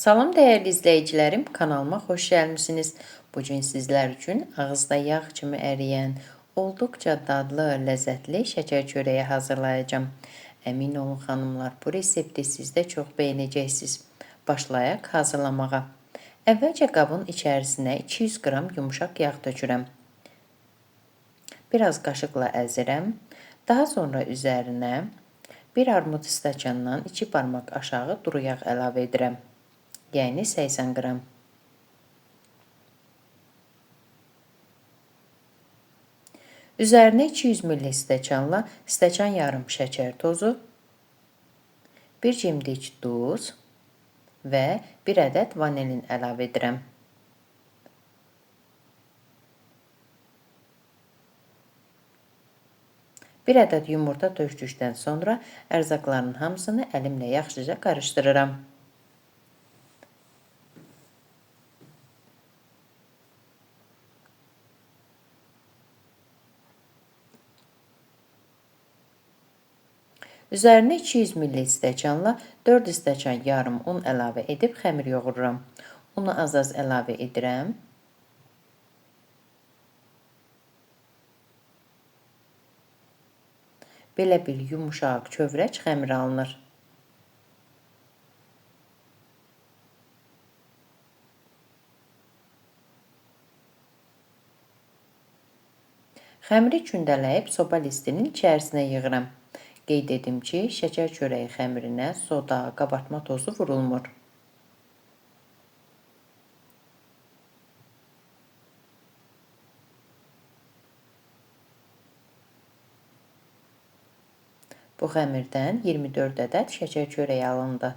Salam dəyərli izləyicilərim, kanalıma xoş gəlmisiniz. Bu gün sizlər üçün ağızda yağ kimi əriyən, olduqca dadlı, ləzzətli şəkər çörəyi hazırlayacağam. Əmin olun xanımlar, bu resepti siz də çox bəyənəcəksiniz. Başlayaq hazırlamağa. Əvvəlcə qabın içərisinə 200 qram yumuşaq yağ tökürəm. Biraz qaşıqla əzirəm. Daha sonra üzərinə bir armud stəkandan 2 barmaq aşağı duru yağ əlavə edirəm. Yəni 80 qram. Üzərinə 200 ml stəkanla stəkan yarım şəkər tozu, 1 cimdik duz və 1 ədəd vanilin əlavə edirəm. Bir ədəd yumurta tökdükdən sonra ərzaqların hamısını əlimlə yaxşıca qarışdırıram. Üzərinə 200 ml stəkanla 4 stəkan yarım un əlavə edib xəmir yoğururam. Unu az-az əlavə edirəm. Belə bir yumuşaq kövrək xəmir alınır. Xəmiri kündələyib soba listinin içərisinə yığıram. Qeyd edim ki, şəkər çörəyi xəmirinə soda, qabartma tozu vurulmur. Bu xəmirdən 24 ədəd şəkər çörəyi alındı.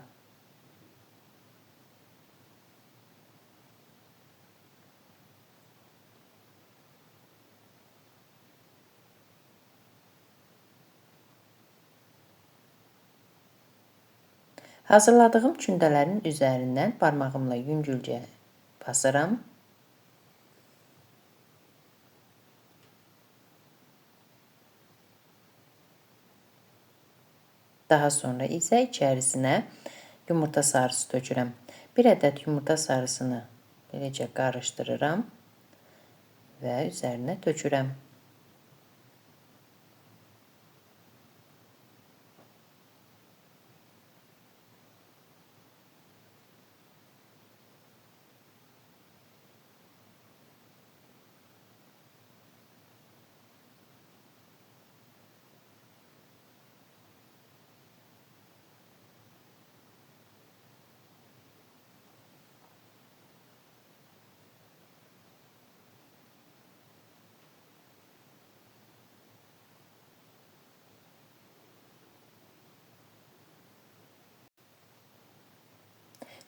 Hazırladığım kündələrin üzərindən barmağımla yüngülcə basıram. Daha sonra isə içərisinə yumurta sarısı tökürəm. 1 ədəd yumurta sarısını beləcə qarışdırıram və üzərinə tökürəm.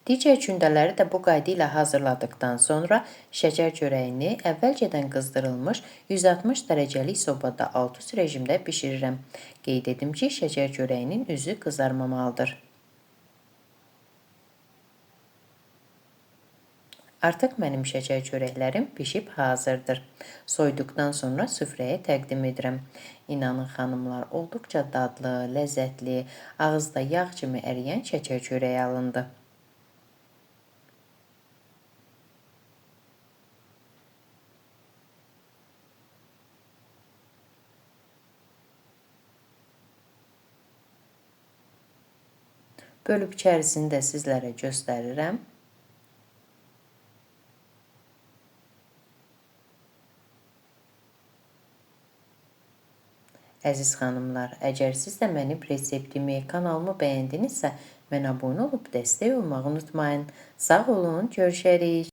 Digər kündələri də bu qayda ilə hazırladıqdan sonra şəkər çörəyini əvvəlcədən qızdırılmış 160 dərəcəlik sobada alt-üst rejimdə bişirirəm. Qeyd edim ki, şəkər çörəyinin üzü qızarmamalıdır. Artıq mənim şəkər çörəklərim bişib hazırdır. Soyduqdan sonra süfrəyə təqdim edirəm. İnanın xanımlar, olduqca dadlı, ləzzətli, ağızda yağ kimi əriyən şəkər çörəyi alındı. Bölüb içərisini də sizlərə göstərirəm. Əziz xanımlar, əgər siz də mənim reseptimi, kanalımı bəyəndinizsə, mənə abunə olub dəstək olmağı unutmayın. Sağ olun, görüşərik.